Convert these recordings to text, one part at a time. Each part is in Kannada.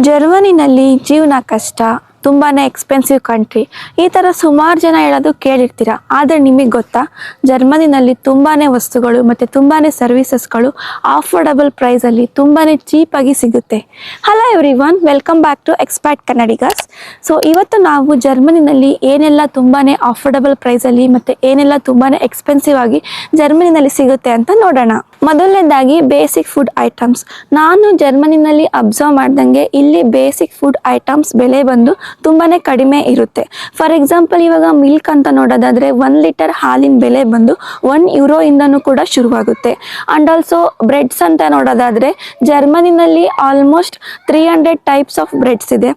ಜರ್ಮನಿನಲ್ಲಿ ಜೀವನ ಕಷ್ಟ, ತುಂಬಾನೇ ಎಕ್ಸ್ಪೆನ್ಸಿವ್ ಕಂಟ್ರಿ, ಈ ಥರ ಸುಮಾರು ಜನ ಹೇಳೋದು ಕೇಳಿರ್ತೀರ. ಆದರೆ ನಿಮಗೆ ಗೊತ್ತಾ, ಜರ್ಮನಿನಲ್ಲಿ ತುಂಬಾನೇ ವಸ್ತುಗಳು ಮತ್ತು ತುಂಬಾನೇ ಸರ್ವಿಸಸ್ಗಳು ಅಫೋರ್ಡಬಲ್ ಪ್ರೈಸಲ್ಲಿ ತುಂಬಾನೇ ಚೀಪಾಗಿ ಸಿಗುತ್ತೆ. Hello everyone, welcome back to expert Kannadigas. So ಇವತ್ತು ನಾವು ಜರ್ಮನಿನಲ್ಲಿ ಏನೆಲ್ಲ ತುಂಬಾನೇ ಅಫೋರ್ಡಬಲ್ ಪ್ರೈಸಲ್ಲಿ ಮತ್ತು ಏನೆಲ್ಲ ತುಂಬಾನೇ ಎಕ್ಸ್ಪೆನ್ಸಿವ್ ಆಗಿ ಜರ್ಮನಿನಲ್ಲಿ ಸಿಗುತ್ತೆ ಅಂತ ನೋಡೋಣ. ಮೊದಲನೇದಾಗಿ ಬೇಸಿಕ್ ಫುಡ್ ಐಟಮ್ಸ್. ನಾನು ಜರ್ಮನಿನಲ್ಲಿ ಅಬ್ಸರ್ವ್ ಮಾಡ್ದಂಗೆ ಇಲ್ಲಿ ಬೇಸಿಕ್ ಫುಡ್ ಐಟಮ್ಸ್ ಬೆಲೆ ಬಂದು ತುಂಬಾನೇ ಕಡಿಮೆ ಇರುತ್ತೆ. ಫಾರ್ ಎಕ್ಸಾಂಪಲ್, ಇವಾಗ ಮಿಲ್ಕ್ ಅಂತ ನೋಡೋದಾದ್ರೆ 1 ಲೀಟರ್ ಹಾಲಿನ ಬೆಲೆ ಬಂದು €1 ಇಂದನೂ ಕೂಡ ಶುರುವಾಗುತ್ತೆ. ಅಂಡ್ ಆಲ್ಸೋ ಬ್ರೆಡ್ಸ್ ಅಂತ ನೋಡೋದಾದ್ರೆ ಜರ್ಮನಿನಲ್ಲಿ ಆಲ್ಮೋಸ್ಟ್ 300 ಟೈಪ್ಸ್ ಆಫ್ ಬ್ರೆಡ್ಸ್ ಇದೆ.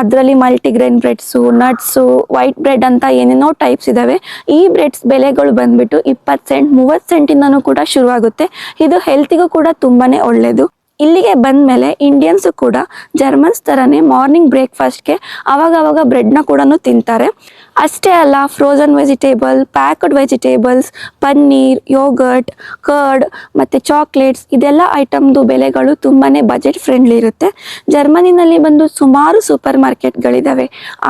ಅದರಲ್ಲಿ ಮಲ್ಟಿಗ್ರೇನ್ ಬ್ರೆಡ್ಸು, ನಟ್ಸು, ವೈಟ್ ಬ್ರೆಡ್ ಅಂತ ಏನೇನೋ ಟೈಪ್ಸ್ ಇದಾವೆ. ಈ ಬ್ರೆಡ್ಸ್ ಬೆಲೆಗಳು ಬಂದ್ಬಿಟ್ಟು 20 ಸೆಂಟ್ 30 ಸೆಂಟಿಂದನೂ ಕೂಡ ಶುರುವಾಗುತ್ತೆ. ಇದು ಹೆಲ್ತಿಗೂ ಕೂಡ ತುಂಬಾನೇ ಒಳ್ಳೆಯದು. ಇಲ್ಲಿಗೆ ಬಂದ ಮೇಲೆ ಇಂಡಿಯನ್ಸು ಕೂಡ ಜರ್ಮನ್ಸ್ ಥರನೇ ಮಾರ್ನಿಂಗ್ ಬ್ರೇಕ್ಫಾಸ್ಟ್ಗೆ ಅವಾಗವಾಗ ಬ್ರೆಡ್ನ ಕೂಡ ತಿಂತಾರೆ. ಅಷ್ಟೇ ಅಲ್ಲ, frozen vegetable, packed vegetables, paneer, yoghurt, curd ಮತ್ತು ಚಾಕ್ಲೇಟ್ಸ್, ಇದೆಲ್ಲ ಐಟಮ್ದು ಬೆಲೆಗಳು ತುಂಬಾ ಬಜೆಟ್ ಫ್ರೆಂಡ್ಲಿ ಇರುತ್ತೆ. ಜರ್ಮನಿನಲ್ಲಿ ಬಂದು ಸುಮಾರು ಸೂಪರ್ ಮಾರ್ಕೆಟ್ಗಳಿದ್ದಾವೆ.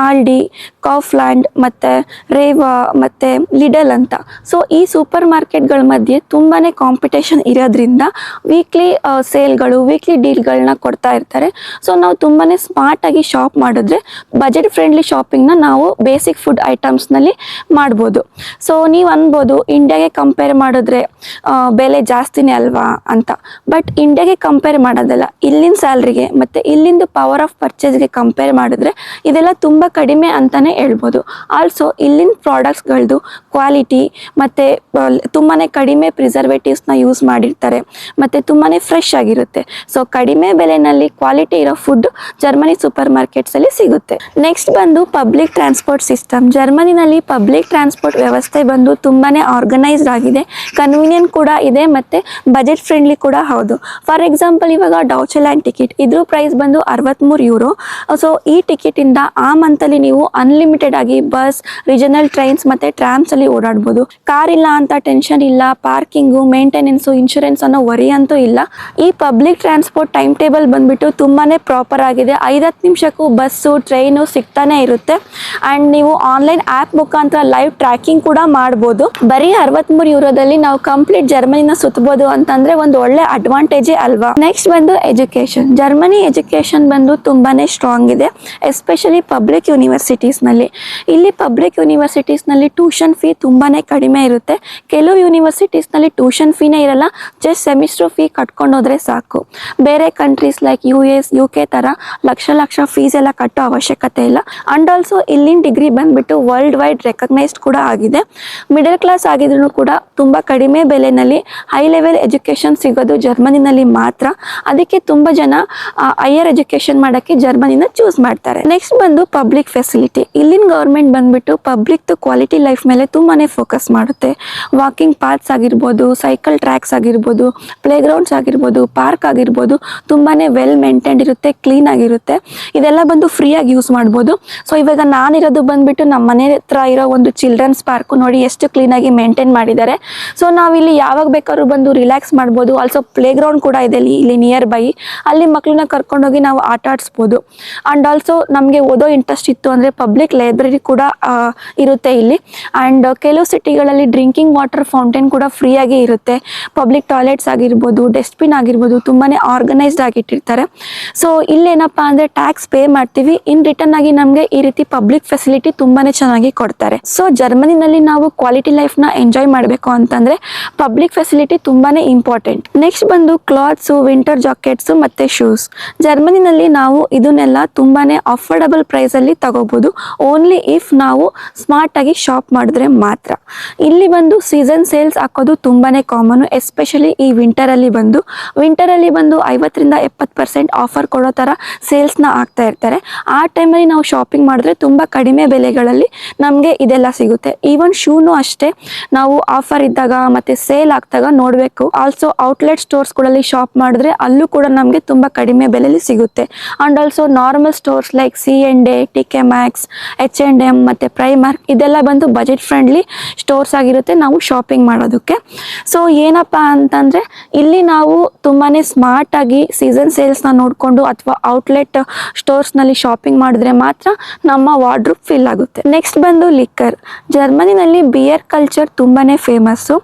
ಆಲ್ಡಿ, ಕಾಫ್ಲ್ಯಾಂಡ್ ಮತ್ತು ರೇವಾ ಮತ್ತು ಲಿಡಲ್ ಅಂತ. ಸೊ ಈ ಸೂಪರ್ ಮಾರ್ಕೆಟ್ಗಳ ಮಧ್ಯೆ ತುಂಬಾ ಕಾಂಪಿಟೇಷನ್ ಇರೋದ್ರಿಂದ ವೀಕ್ಲಿ ಸೇಲ್ಗಳು, ವೀಕ್ಲಿ ಡೀಲ್ಗಳನ್ನ ಕೊಡ್ತಾ ಇರ್ತಾರೆ. ಸೊ ನಾವು ತುಂಬಾ ಸ್ಮಾರ್ಟಾಗಿ ಶಾಪ್ ಮಾಡಿದ್ರೆ ಬಜೆಟ್ ಫ್ರೆಂಡ್ಲಿ ಶಾಪಿಂಗ್ನ ನಾವು ಬೇಸಿಕ್ ಫುಡ್ ಐಟಮ್ಸ್ನಲ್ಲಿ ಮಾಡ್ಬೋದು. ಸೊ ನೀವು ಅನ್ಬೋದು, ಇಂಡಿಯಾಗೆ ಕಂಪೇರ್ ಮಾಡಿದ್ರೆ ಬೆಲೆ ಜಾಸ್ತಿನೇ ಅಲ್ವಾ ಅಂತ. ಬಟ್ ಇಂಡಿಯಾಗೆ ಕಂಪೇರ್ ಮಾಡೋದಲ್ಲ, ಇಲ್ಲಿನ ಸ್ಯಾಲ್ರಿಗೆ ಮತ್ತು ಇಲ್ಲಿಂದು ಪವರ್ ಆಫ್ ಪರ್ಚೇಸ್ಗೆ ಕಂಪೇರ್ ಮಾಡಿದ್ರೆ ಇದೆಲ್ಲ ತುಂಬ ಕಡಿಮೆ ಅಂತಲೇ ಹೇಳ್ಬೋದು. ಆಲ್ಸೋ ಇಲ್ಲಿನ ಪ್ರಾಡಕ್ಟ್ಸ್ಗಳದ್ದು ಕ್ವಾಲಿಟಿ ಮತ್ತು ತುಂಬಾ ಕಡಿಮೆ ಪ್ರಿಸರ್ವೇಟಿವ್ಸ್ನ ಯೂಸ್ ಮಾಡಿರ್ತಾರೆ ಮತ್ತು ತುಂಬಾ ಫ್ರೆಶ್ ಆಗಿರುತ್ತೆ. ಸೊ ಕಡಿಮೆ ಬೆಲೆನಲ್ಲಿ ಕ್ವಾಲಿಟಿ ಇರೋ ಫುಡ್ ಜರ್ಮನಿ ಸೂಪರ್ ಮಾರ್ಕೆಟ್ಸಲ್ಲಿ ಸಿಗುತ್ತೆ. ನೆಕ್ಸ್ಟ್ ಬಂದು ಪಬ್ಲಿಕ್ ಟ್ರಾನ್ಸ್ಪೋರ್ಟ್ ಸಿಸ್ಟಮ್. ಜರ್ಮನಿನಲ್ಲಿ ಪಬ್ಲಿಕ್ ಟ್ರಾನ್ಸ್ಪೋರ್ಟ್ ವ್ಯವಸ್ಥೆ ಬಂದು ತುಂಬಾ ಆರ್ಗನೈಸ್ಡ್ ಆಗಿದೆ, ಕನ್ವೀನಿಯಂಟ್ ಕೂಡ ಇದೆ ಮತ್ತು ಬಜೆಟ್ ಫ್ರೆಂಡ್ಲಿ ಕೂಡ ಹೌದು. ಫಾರ್ ಎಕ್ಸಾಂಪಲ್, ಇವಾಗ ಡೌಚೆಲ್ಯಾಂಡ್ ಟಿಕೆಟ್, ಇದ್ರ ಪ್ರೈಸ್ ಬಂದು €63. ಸೊ ಈ ಟಿಕೆಟಿಂದ ಆ ಮಂತಲ್ಲಿ ನೀವು ಅನ್ಲಿಮಿಟೆಡ್ ಆಗಿ ಬಸ್, ರೀಜನಲ್ ಟ್ರೈನ್ಸ್ ಮತ್ತು ಟ್ರಾಮ್ಸಲ್ಲಿ ಓಡಾಡ್ಬೋದು. ಕಾರ್ ಇಲ್ಲ ಅಂತ ಟೆನ್ಷನ್ ಇಲ್ಲ, ಪಾರ್ಕಿಂಗು, ಮೇಂಟೆನೆನ್ಸು, ಇನ್ಶೂರೆನ್ಸ್ ಅನ್ನೋ ವರಿ ಅಂತೂ ಇಲ್ಲ. ಈ ಪಬ್ಲಿಕ್ ಟ್ರಾನ್ಸ್ಪೋರ್ಟ್ ಟೈಮ್ ಟೇಬಲ್ ಬಂದ್ಬಿಟ್ಟು ತುಂಬಾ ಪ್ರಾಪರ್ ಆಗಿದೆ. 5-10 ನಿಮಿಷಕ್ಕೂ ಬಸ್ಸು, ಟ್ರೈನು ಸಿಗ್ತಾನೆ ಇರುತ್ತೆ. ಆ್ಯಂಡ್ ನೀವು ಆನ್ಲೈನ್ ಆ್ಯಪ್ ಮುಖಾಂತರ ಲೈವ್ ಟ್ರ್ಯಾಕಿಂಗ್ ಕೂಡ ಮಾಡ್ಬೋದು. ಬರೀ €63 ನಾವು ಕಂಪ್ಲೀಟ್ ಜರ್ಮನಿನ ಸುತ್ತಬೋದು ಅಂತಂದರೆ ಒಂದು ಒಳ್ಳೆ ಅಡ್ವಾಂಟೇಜೇ ಅಲ್ವಾ. ನೆಕ್ಸ್ಟ್ ಬಂದು ಎಜುಕೇಷನ್. ಜರ್ಮನಿ ಎಜುಕೇಷನ್ ಬಂದು ತುಂಬಾ ಸ್ಟ್ರಾಂಗ್ ಇದೆ, ಎಸ್ಪೆಷಲಿ ಪಬ್ಲಿಕ್ ಯೂನಿವರ್ಸಿಟೀಸ್ನಲ್ಲಿ. ಇಲ್ಲಿ ಪಬ್ಲಿಕ್ ಯೂನಿವರ್ಸಿಟೀಸ್ನಲ್ಲಿ ಟ್ಯೂಷನ್ ಫೀ ತುಂಬಾ ಕಡಿಮೆ ಇರುತ್ತೆ. ಕೆಲವು ಯೂನಿವರ್ಸಿಟೀಸ್ನಲ್ಲಿ ಟ್ಯೂಷನ್ ಫೀನೇ ಇರಲ್ಲ, ಜಸ್ಟ್ ಸೆಮಿಸ್ಟರ್ ಫೀ ಕಟ್ಕೊಂಡು ಹೋದರೆ ಸಾಕು. ಬೇರೆ ಕಂಟ್ರೀಸ್ ಲೈಕ್ US, UK ಥರ ಲಕ್ಷ ಫೀಸ್ ಎಲ್ಲ ಕಟ್ಟೋ ಅವಶ್ಯಕತೆ ಇಲ್ಲ. ಅಂಡ್ ಆಲ್ಸೋ ಇಲ್ಲಿನ ಡಿಗ್ರಿ ಬಂದ್ಬಿಟ್ಟು ವರ್ಲ್ಡ್ ವೈಡ್ ರೆಕಗ್ನೈಸ್ಡ್ ಕೂಡ ಆಗಿದೆ. ಮಿಡಲ್ ಕ್ಲಾಸ್ ಆಗಿದ್ರು ಕೂಡ ತುಂಬ ಕಡಿಮೆ ಬೆಲೆನಲ್ಲಿ ಹೈ ಲೆವೆಲ್ ಎಜುಕೇಷನ್ ಸಿಗೋದು ಜರ್ಮನಿನಲ್ಲಿ ಮಾತ್ರ. ಅದಕ್ಕೆ ತುಂಬ ಜನ ಹೈಯರ್ ಎಜುಕೇಷನ್ ಮಾಡೋಕ್ಕೆ ಜರ್ಮನಿನ ಚೂಸ್ ಮಾಡ್ತಾರೆ. ನೆಕ್ಸ್ಟ್ ಬಂದು ಪಬ್ಲಿಕ್ ಫೆಸಿಲಿಟಿ. ಇಲ್ಲಿನ ಗೌರ್ಮೆಂಟ್ ಬಂದ್ಬಿಟ್ಟು ಪಬ್ಲಿಕ್ದು ಕ್ವಾಲಿಟಿ ಲೈಫ್ ಮೇಲೆ ತುಂಬಾ ಫೋಕಸ್ ಮಾಡುತ್ತೆ. ವಾಕಿಂಗ್ ಪಾತ್ಸ್ ಆಗಿರ್ಬೋದು, ಸೈಕಲ್ ಟ್ರ್ಯಾಕ್ಸ್ ಆಗಿರ್ಬೋದು, ಪ್ಲೇ ಗ್ರೌಂಡ್ಸ್ ಆಗಿರ್ಬೋದು, ಪಾರ್ಕ್ ಆಗಿರ್ಬೋದು, ತುಂಬಾ ವೆಲ್ ಮೇಂಟೈನ್ಡ್ ಇರುತ್ತೆ, ಕ್ಲೀನ್ ಆಗಿರುತ್ತೆ. ಇದೆಲ್ಲ ಬಂದು ಫ್ರೀಯಾಗಿ ಯೂಸ್ ಮಾಡ್ಬೋದು. ಸೊ ಇವಾಗ ನಾನಿರೋದು ಬಂದ್ಬಿಟ್ಟು ನಮ್ಮ ಮನೆ ಹತ್ರ ಇರೋ ಒಂದು ಚಿಲ್ಡ್ರನ್ಸ್ ಪಾರ್ಕು ನೋಡಿ ಎಷ್ಟು ಕ್ಲೀನಾಗಿ ಮೇಂಟೈನ್ ಮಾಡಿದ್ದಾರೆ. ಸೊ ನಾವಿಲ್ಲಿ ಯಾವಾಗ ಬೇಕಾದ್ರೂ ಬಂದು ರಿಲ್ಯಾಕ್ಸ್ ಮಾಡ್ಬೋದು. ಆಲ್ಸೋ ಪ್ಲೇ ಗ್ರೌಂಡ್ ಕೂಡ ಇದೆ ಇಲ್ಲಿ ನಿಯರ್ ಬೈ, ಅಲ್ಲಿ ಮಕ್ಕಳನ್ನ ಕರ್ಕೊಂಡೋಗಿ ನಾವು ಆಟ ಆಡಿಸ್ಬೋದು. ಆ್ಯಂಡ್ ಆಲ್ಸೋ ನಮಗೆ ಓದೋ ಇಂಟ್ರೆಸ್ಟ್ ಇತ್ತು ಅಂದರೆ ಪಬ್ಲಿಕ್ ಲೈಬ್ರರಿ ಕೂಡ ಇರುತ್ತೆ ಇಲ್ಲಿ. ಆ್ಯಂಡ್ ಕೆಲವು ಸಿಟಿಗಳಲ್ಲಿ ಡ್ರಿಂಕಿಂಗ್ ವಾಟರ್ ಫೌಂಟೇನ್ ಕೂಡ ಫ್ರೀಯಾಗಿ ಇರುತ್ತೆ. ಪಬ್ಲಿಕ್ ಟಾಯ್ಲೆಟ್ಸ್ ಆಗಿರ್ಬೋದು, ಡಸ್ಟ್ಬಿನ್ ಆಗಿರ್ಬೋದು, ತುಂಬಾ ಆರ್ಗನೈಸ್ಡ್ ಆಗಿಟ್ಟಿರ್ತಾರೆ. ಸೊ ಇಲ್ಲೇನಪ್ಪ ಅಂದರೆ ಟ್ಯಾಕ್ಸ್ ಪೇ ಮಾಡ್ತೀವಿ, ಇನ್ ರಿಟರ್ನ್ ಆಗಿ ನಮಗೆ ಈ ರೀತಿ ಪಬ್ಲಿಕ್ ಫೆಸಿಲಿಟಿ ತುಂಬಾ ಚೆನ್ನಾಗಿ ಕೊಡ್ತಾರೆ. ಸೊ ಜರ್ಮನಿನಲ್ಲಿ ನಾವು ಕ್ವಾಲಿಟಿ ಲೈಫ್ನ ಎಂಜಾಯ್ ಮಾಡಬೇಕು ಅಂತಂದರೆ ಪಬ್ಲಿಕ್ ಫೆಸಿಲಿಟಿ ತುಂಬಾ ಇಂಪಾರ್ಟೆಂಟ್. ನೆಕ್ಸ್ಟ್ ಬಂದು ಕ್ಲಾತ್ಸು, ವಿಂಟರ್ ಜಾಕೆಟ್ಸು ಮತ್ತು ಶೂಸ್. ಜರ್ಮನಿನಲ್ಲಿ ನಾವು ಇದನ್ನೆಲ್ಲ ತುಂಬಾ ಅಫೋರ್ಡಬಲ್ ಪ್ರೈಸಲ್ಲಿ ತಗೋಬೋದು, ಓನ್ಲಿ ಇಫ್ ನಾವು ಸ್ಮಾರ್ಟಾಗಿ ಶಾಪ್ ಮಾಡಿದ್ರೆ ಮಾತ್ರ. ಇಲ್ಲಿ ಬಂದು ಸೀಸನ್ ಸೇಲ್ಸ್ ಹಾಕೋದು ತುಂಬಾ ಕಾಮನು, ಎಸ್ಪೆಷಲಿ ಈ ವಿಂಟರಲ್ಲಿ ಬಂದು 50-70% ಆಫರ್ ಕೊಡೋ ಥರ ಸೇಲ್ಸ್ನ ಆಗ್ತಾ ಇರ್ತಾರೆ. ಆ ಟೈಮಲ್ಲಿ ನಾವು ಶಾಪಿಂಗ್ ಮಾಡಿದ್ರೆ ತುಂಬ ಕಡಿಮೆ ಬೆಲೆಗಳಲ್ಲಿ ನಮಗೆ ಇದೆಲ್ಲ ಸಿಗುತ್ತೆ. ಈವನ್ ಶೂನು ಅಷ್ಟೇ, ನಾವು ಆಫರ್ ಇದ್ದಾಗ ಮತ್ತು ಸೇಲ್ ಆಗ್ದಾಗ ನೋಡಬೇಕು. ಆಲ್ಸೋ ಔಟ್ಲೆಟ್ ಸ್ಟೋರ್ಸ್ಗಳಲ್ಲಿ ಶಾಪ್ ಮಾಡಿದ್ರೆ ಅಲ್ಲೂ ಕೂಡ ನಮಗೆ ತುಂಬ ಕಡಿಮೆ ಬೆಲೆಯಲ್ಲಿ ಸಿಗುತ್ತೆ. And also normal stores like C&A, TK Maxx, H&M ಮತ್ತು ಪ್ರೈಮಾರ್ಕ್, ಇದೆಲ್ಲ ಬಂದು ಬಜೆಟ್ ಫ್ರೆಂಡ್ಲಿ ಸ್ಟೋರ್ಸ್ ಆಗಿರುತ್ತೆ ನಾವು ಶಾಪಿಂಗ್ ಮಾಡೋದಕ್ಕೆ. ಸೊ ಏನಪ್ಪ ಅಂತಂದರೆ ಇಲ್ಲಿ ನಾವು ತುಂಬಾ ಸ್ಮಾರ್ಟಾಗಿ ಸೀಸನ್ ಸೇಲ್ಸ್ನ ನೋಡಿಕೊಂಡು ಅಥವಾ ಔಟ್ಲೆಟ್ ಸ್ಟೋರ್ಸ್ನಲ್ಲಿ ಶಾಪಿಂಗ್ ಮಾಡಿದ್ರೆ ಮಾತ್ರ ನಮ್ಮ ವಾರ್ಡ್ರೂಪ್ ಫಿಲ್ ಆಗುತ್ತೆ. ನೆಕ್ಸ್ಟ್ ಬಂದು ಲಿಕ್ಕರ್. ಜರ್ಮನಿನಲ್ಲಿ ಬಿಯರ್ ಕಲ್ಚರ್ ತುಂಬಾ ಫೇಮಸ್ಸು.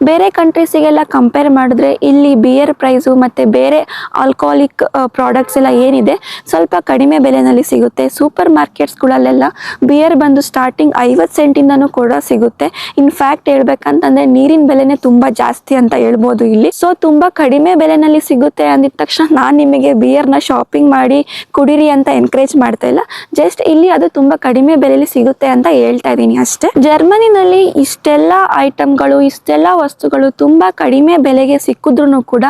ಬೇರೆ ಕಂಟ್ರೀಸಿಗೆಲ್ಲ ಕಂಪೇರ್ ಮಾಡಿದ್ರೆ ಇಲ್ಲಿ ಬಿಯರ್ ಪ್ರೈಸು ಮತ್ತು ಬೇರೆ ಆಲ್ಕೋಹಾಲಿಕ್ ಪ್ರಾಡಕ್ಟ್ಸ್ ಎಲ್ಲ ಏನಿದೆ ಸ್ವಲ್ಪ ಕಡಿಮೆ ಬೆಲೆಯಲ್ಲಿ ಸಿಗುತ್ತೆ. ಸೂಪರ್ ಮಾರ್ಕೆಟ್ಸ್ಗಳಲ್ಲೆಲ್ಲ ಬಿಯರ್ ಬಂದು ಸ್ಟಾರ್ಟಿಂಗ್ 50 ಸೆಂಟಿಂದನೂ ಕೂಡ ಸಿಗುತ್ತೆ. ಇನ್ಫ್ಯಾಕ್ಟ್ ಹೇಳ್ಬೇಕಂತಂದ್ರೆ ನೀರಿನ ಬೆಲೆನೇ ತುಂಬ ಜಾಸ್ತಿ ಅಂತ ಹೇಳ್ಬೋದು ಇಲ್ಲಿ. ಸೊ ತುಂಬ ಕಡಿಮೆ ಬೆಲೆನಲ್ಲಿ ಸಿಗುತ್ತೆ ಅಂದಿದ ತಕ್ಷಣ ನಾನು ನಿಮಗೆ ಬಿಯರ್ನ ಶಾಪಿಂಗ್ ಮಾಡಿ ಕುಡೀರಿ ಅಂತ ಎನ್ಕರೇಜ್ ಮಾಡ್ತಾ ಇಲ್ಲ. ಜಸ್ಟ್ ಇಲ್ಲಿ ಅದು ತುಂಬ ಕಡಿಮೆ ಬೆಲೆಯಲ್ಲಿ ಸಿಗುತ್ತೆ ಅಂತ ಹೇಳ್ತಾ ಇದ್ದೀನಿ ಅಷ್ಟೇ. ಜರ್ಮನಿನಲ್ಲಿ ಇಷ್ಟೆಲ್ಲ ಐಟಮ್ಗಳು ಇಷ್ಟೆಲ್ಲ ವಸ್ತುಗಳು ತುಂಬ ಕಡಿಮೆ ಬೆಲೆಗೆ ಸಿಕ್ಕಿದ್ರು ಕೂಡ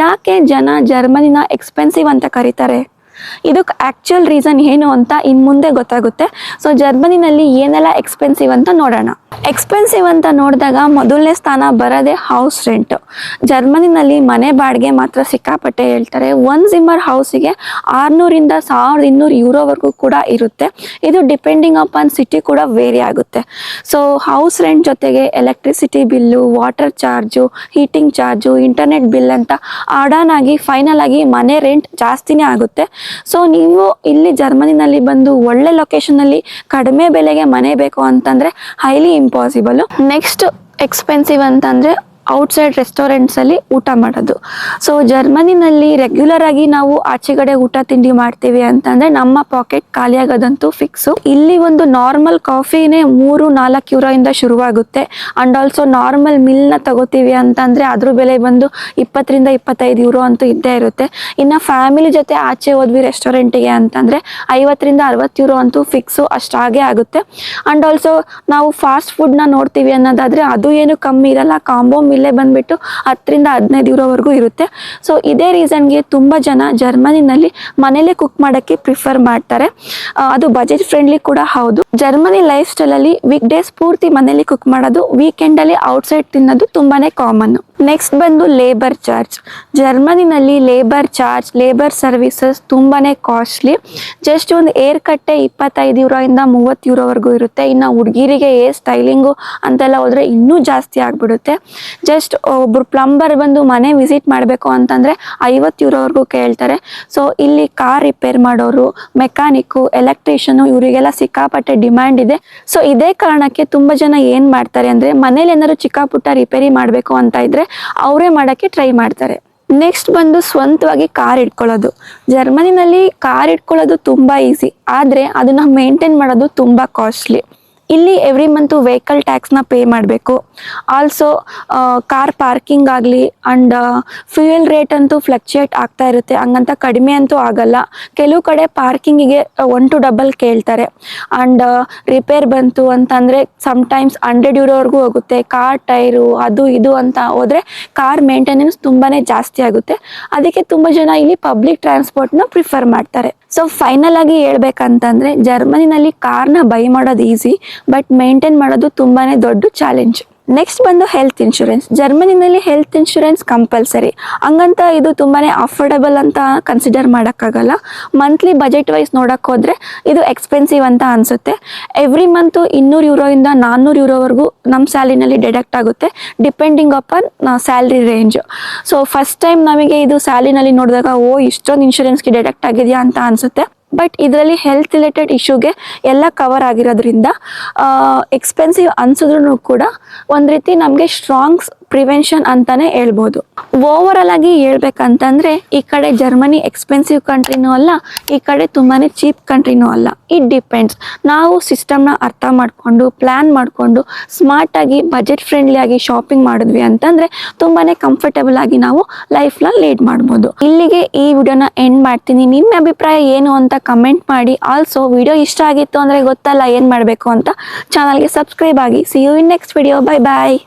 ಯಾಕೆ ಜನ ಜರ್ಮನಿನ ಎಕ್ಸ್ಪೆನ್ಸಿವ್ ಅಂತ ಕರೀತಾರೆ? ಇದಕ್ಕೆ ಆ್ಯಕ್ಚುಯಲ್ ರೀಸನ್ ಏನು ಅಂತ ಇನ್ನು ಮುಂದೆ ಗೊತ್ತಾಗುತ್ತೆ. ಸೊ ಜರ್ಮನಿನಲ್ಲಿ ಏನೆಲ್ಲ ಎಕ್ಸ್ಪೆನ್ಸಿವ್ ಅಂತ ನೋಡೋಣ. ಎಕ್ಸ್ಪೆನ್ಸಿವ್ ಅಂತ ನೋಡಿದಾಗ ಮೊದಲನೇ ಸ್ಥಾನ ಬರೋದೇ ಹೌಸ್ ರೆಂಟ್. ಜರ್ಮನಿನಲ್ಲಿ ಮನೆ ಬಾಡಿಗೆ ಮಾತ್ರ ಸಿಕ್ಕಾಪಟ್ಟೆ ಹೇಳ್ತಾರೆ. ಒಂದು ಜಿಮ್ಮರ್ ಹೌಸಿಗೆ 600ರಿಂದ 1200 ಯೂರೋವರೆಗೂ ಕೂಡ ಇರುತ್ತೆ. ಇದು ಡಿಪೆಂಡಿಂಗ್ ಅಪಾನ್ ಸಿಟಿ ಕೂಡ ವೇರಿ ಆಗುತ್ತೆ. ಸೊ ಹೌಸ್ ರೆಂಟ್ ಜೊತೆಗೆ electricity bill, water charge, heating charge, internet bill ಅಂತ ಆಡಾನ್ ಆಗಿ ಫೈನಲ್ ಆಗಿ ಮನೆ ರೆಂಟ್ ಜಾಸ್ತಿನೇ ಆಗುತ್ತೆ. ಸೊ ನೀವು ಇಲ್ಲಿ ಜರ್ಮನಿನಲ್ಲಿ ಬಂದು ಒಳ್ಳೆ ಲೊಕೇಶನಲ್ಲಿ ಕಡಿಮೆ ಬೆಲೆಗೆ ಮನೆ ಬೇಕು ಅಂತಂದರೆ ಹೈಲಿ ಇಂಪಾಸಿಬಲ್. ನೆಕ್ಸ್ಟ್ ಎಕ್ಸ್ಪೆನ್ಸಿವ್ ಅಂತಂದರೆ ಔಟ್ಸೈಡ್ ರೆಸ್ಟೋರೆಂಟ್ಸಲ್ಲಿ ಊಟ ಮಾಡೋದು. ಸೊ ಜರ್ಮನಿನಲ್ಲಿ ರೆಗ್ಯುಲರ್ ಆಗಿ ನಾವು ಆಚೆಗಡೆ ಊಟ ತಿಂಡಿ ಮಾಡ್ತೀವಿ ಅಂತಂದರೆ ನಮ್ಮ ಪಾಕೆಟ್ ಖಾಲಿ ಆಗೋದಂತೂ ಫಿಕ್ಸು. ಇಲ್ಲಿ ಒಂದು ನಾರ್ಮಲ್ ಕಾಫಿನೇ 3-4 ಯೂರೋಯಿಂದ ಶುರುವಾಗುತ್ತೆ. ಆ್ಯಂಡ್ ಆಲ್ಸೋ ನಾರ್ಮಲ್ ಮಿಲ್ನ ತಗೋತೀವಿ ಅಂತಂದರೆ ಅದ್ರ ಬೆಲೆ ಬಂದು 20ರಿಂದ 25 ಯೂರೋ ಅಂತೂ ಇದ್ದೇ ಇರುತ್ತೆ. ಇನ್ನು ಫ್ಯಾಮಿಲಿ ಜೊತೆ ಆಚೆ ಹೋದ್ವಿ ರೆಸ್ಟೋರೆಂಟಿಗೆ ಅಂತಂದರೆ 50ರಿಂದ 60 ಯೂರೋ ಅಂತೂ ಫಿಕ್ಸು, ಅಷ್ಟಾಗೇ ಆಗುತ್ತೆ. ಆ್ಯಂಡ್ ಆಲ್ಸೋ ನಾವು ಫಾಸ್ಟ್ ಫುಡ್ನ ನೋಡ್ತೀವಿ ಅನ್ನೋದಾದರೆ ಅದು ಏನು ಕಮ್ಮಿ ಇರಲ್ಲ. ಕಾಂಬೋ ಇಲ್ಲೇ ಬಂದ್ಬಿಟ್ಟು 10ರಿಂದ 15 ಯೂರೋವರೆಗೂ ಇರುತ್ತೆ. ಸೊ ಇದೇ ರೀಸನ್ಗೆ ತುಂಬ ಜನ ಜರ್ಮನಿನಲ್ಲಿ ಮನೇಲೆ ಕುಕ್ ಮಾಡೋಕ್ಕೆ ಪ್ರಿಫರ್ ಮಾಡ್ತಾರೆ. ಅದು ಬಜೆಟ್ ಫ್ರೆಂಡ್ಲಿ ಕೂಡ ಹೌದು. ಜರ್ಮನಿ ಲೈಫ್ ಸ್ಟೈಲಲ್ಲಿ ವೀಕ್ ಡೇಸ್ ಪೂರ್ತಿ ಮನೇಲಿ ಕುಕ್ ಮಾಡೋದು, ವೀಕೆಂಡಲ್ಲಿ ಔಟ್ಸೈಡ್ ತಿನ್ನೋದು ತುಂಬಾ ಕಾಮನ್ನು. ನೆಕ್ಸ್ಟ್ ಬಂದು ಲೇಬರ್ ಚಾರ್ಜ್. ಜರ್ಮನಿನಲ್ಲಿ ಲೇಬರ್ ಚಾರ್ಜ್, ಲೇಬರ್ ಸರ್ವಿಸಸ್ ತುಂಬಾ ಕಾಸ್ಟ್ಲಿ. ಜಸ್ಟ್ ಒಂದು ಏರ್ ಕಟ್ಟೆ 25 ಯೂರೋಯಿಂದ 30 ಯೂರೋವರೆಗೂ ಇರುತ್ತೆ. ಇನ್ನು ಹುಡುಗಿರಿಗೆ ಏರ್ ಸ್ಟೈಲಿಂಗು ಅಂತೆಲ್ಲ ಹೋದರೆ ಇನ್ನೂ ಜಾಸ್ತಿ ಆಗಿಬಿಡುತ್ತೆ. ಜಸ್ಟ್ ಒಬ್ಬರು ಪ್ಲಂಬರ್ ಬಂದು ಮನೆ ವಿಸಿಟ್ ಮಾಡಬೇಕು ಅಂತಂದರೆ 50 ಯೂರೋವರೆಗೂ ಕೇಳ್ತಾರೆ. ಸೊ ಇಲ್ಲಿ ಕಾರ್ ರಿಪೇರ್ ಮಾಡೋರು, ಮೆಕ್ಯಾನಿಕ್ಕು, ಎಲೆಕ್ಟ್ರಿಷಿಯನು ಇವರಿಗೆಲ್ಲ ಸಿಕ್ಕಾಪಟ್ಟೆ ಡಿಮ್ಯಾಂಡ್ ಇದೆ. ಸೊ ಇದೇ ಕಾರಣಕ್ಕೆ ತುಂಬ ಜನ ಏನು ಮಾಡ್ತಾರೆ ಅಂದರೆ ಮನೇಲಿ ಏನಾದ್ರು ಚಿಕ್ಕ ಪುಟ್ಟ ರಿಪೇರಿ ಮಾಡಬೇಕು ಅಂತ ಇದ್ದರೆ ಅವರೇ ಮಾಡೋಕ್ಕೆ ಟ್ರೈ ಮಾಡ್ತಾರೆ. ನೆಕ್ಸ್ಟ್ ಬಂದು ಸ್ವಂತವಾಗಿ ಕಾರ್ ಇಟ್ಕೊಳ್ಳೋದು. ಜರ್ಮನಿನಲ್ಲಿ ಕಾರ್ ಇಟ್ಕೊಳ್ಳೋದು ತುಂಬ ಈಸಿ, ಆದರೆ ಅದನ್ನು ಮೇಂಟೈನ್ ಮಾಡೋದು ತುಂಬ ಕಾಸ್ಟ್ಲಿ. ಇಲ್ಲಿ ಎವ್ರಿ ಮಂತು ವೆಹಿಕಲ್ ಟ್ಯಾಕ್ಸ್ನ ಪೇ ಮಾಡಬೇಕು. ಆಲ್ಸೋ ಕಾರ್ ಪಾರ್ಕಿಂಗ್ ಆಗಲಿ ಆ್ಯಂಡ್ ಫ್ಯೂಯಲ್ ರೇಟ್ ಅಂತೂ ಫ್ಲಕ್ಚುಯೇಟ್ ಆಗ್ತಾ ಇರುತ್ತೆ. ಹಂಗಂತ ಕಡಿಮೆ ಅಂತೂ ಆಗಲ್ಲ. ಕೆಲವು ಕಡೆ ಪಾರ್ಕಿಂಗಿಗೆ 1 to 2 ಕೇಳ್ತಾರೆ. ಆ್ಯಂಡ್ ರಿಪೇರ್ ಬಂತು ಅಂತಂದರೆ ಸಮ್ಟೈಮ್ಸ್ 100 ಯೂರೋವರೆಗೂ ಹೋಗುತ್ತೆ. ಕಾರ್ ಟೈರು ಅದು ಇದು ಅಂತ ಹೋದರೆ ಕಾರ್ ಮೇಂಟೆನೆನ್ಸ್ ತುಂಬಾ ಜಾಸ್ತಿ ಆಗುತ್ತೆ. ಅದಕ್ಕೆ ತುಂಬ ಜನ ಇಲ್ಲಿ ಪಬ್ಲಿಕ್ ಟ್ರಾನ್ಸ್ಪೋರ್ಟ್ನ ಪ್ರಿಫರ್ ಮಾಡ್ತಾರೆ. ಸೊ ಫೈನಲ್ ಆಗಿ ಹೇಳ್ಬೇಕಂತಂದರೆ ಜರ್ಮನಿನಲ್ಲಿ ಕಾರ್ನ ಬೈ ಮಾಡೋದು ಈಸಿ, ಬಟ್ ಮೇಂಟೈನ್ ಮಾಡೋದು ತುಂಬಾ ದೊಡ್ಡ ಚಾಲೆಂಜ್. ನೆಕ್ಸ್ಟ್ ಬಂದು ಹೆಲ್ತ್ ಇನ್ಶೂರೆನ್ಸ್. ಜರ್ಮನಿನಲ್ಲಿ ಹೆಲ್ತ್ ಇನ್ಶೂರೆನ್ಸ್ ಕಂಪಲ್ಸರಿ. ಹಂಗಂತ ಇದು ತುಂಬಾ ಅಫೋರ್ಡಬಲ್ ಅಂತ ಕನ್ಸಿಡರ್ ಮಾಡೋಕ್ಕಾಗಲ್ಲ. ಮಂತ್ಲಿ ಬಜೆಟ್ ವೈಸ್ ನೋಡೋಕೆ ಹೋದರೆ ಇದು ಎಕ್ಸ್ಪೆನ್ಸಿವ್ ಅಂತ ಅನಿಸುತ್ತೆ. ಎವ್ರಿ ಮಂತು 200 ಯೂರೋಯಿಂದ 400 ಯೂರೋವರೆಗೂ ನಮ್ಮ ಸ್ಯಾಲರಿನಲ್ಲಿ ಡಿಡಕ್ಟ್ ಆಗುತ್ತೆ, depending upon salary range. So first time ನಮಗೆ ಇದು ಸ್ಯಾಲರಿನಲ್ಲಿ ನೋಡಿದಾಗ ಇಷ್ಟೊಂದು ಇನ್ಶೂರೆನ್ಸ್ಗೆ ಡಿಡಕ್ಟ್ ಆಗಿದೆಯಾ ಅಂತ ಅನಿಸುತ್ತೆ. ಬಟ್ ಇದರಲ್ಲಿ ಹೆಲ್ತ್ ರಿಲೇಟೆಡ್ ಇಶ್ಯೂಗೆ ಎಲ್ಲ ಕವರ್ ಆಗಿರೋದ್ರಿಂದ ಎಕ್ಸ್ಪೆನ್ಸಿವ್ ಅನ್ಸಿದ್ರು ಕೂಡ ಒಂದು ರೀತಿ ನಮಗೆ ಸ್ಟ್ರಾಂಗ್ ಪ್ರಿವೆನ್ಷನ್ ಅಂತಾನೆ ಹೇಳ್ಬೋದು. ಓವರಾಲ್ ಆಗಿ ಹೇಳ್ಬೇಕಂತಂದ್ರೆ ಈ ಕಡೆ ಜರ್ಮನಿ ಎಕ್ಸ್ಪೆನ್ಸಿವ್ ಕಂಟ್ರಿನೂ ಅಲ್ಲ, ಈ ಕಡೆ ತುಂಬಾನೇ ಚೀಪ್ ಕಂಟ್ರಿನೂ ಅಲ್ಲ. It depends. ನಾವು ಸಿಸ್ಟಮ್ನ ಅರ್ಥ ಮಾಡಿಕೊಂಡು ಪ್ಲ್ಯಾನ್ ಮಾಡಿಕೊಂಡು ಸ್ಮಾರ್ಟಾಗಿ ಬಜೆಟ್ ಫ್ರೆಂಡ್ಲಿ ಆಗಿ ಶಾಪಿಂಗ್ ಮಾಡಿದ್ವಿ ಅಂತಂದರೆ ತುಂಬಾ ಕಂಫರ್ಟಬಲ್ ಆಗಿ ನಾವು ಲೈಫ್ನ ಲೀಡ್ ಮಾಡ್ಬೋದು. ಇಲ್ಲಿಗೆ ಈ ವಿಡಿಯೋನ ಎಂಡ್ ಮಾಡ್ತೀನಿ. ನಿಮ್ಮ ಅಭಿಪ್ರಾಯ ಏನು ಅಂತ ಕಮೆಂಟ್ ಮಾಡಿ. ಆಲ್ಸೋ ವಿಡಿಯೋ ಇಷ್ಟ ಆಗಿತ್ತು ಅಂದರೆ ಗೊತ್ತಲ್ಲ ಏನು ಮಾಡಬೇಕು ಅಂತ, ಚಾನಲ್ಗೆ ಸಬ್ಸ್ಕ್ರೈಬ್ ಆಗಿ. See you in next video. Bye bye.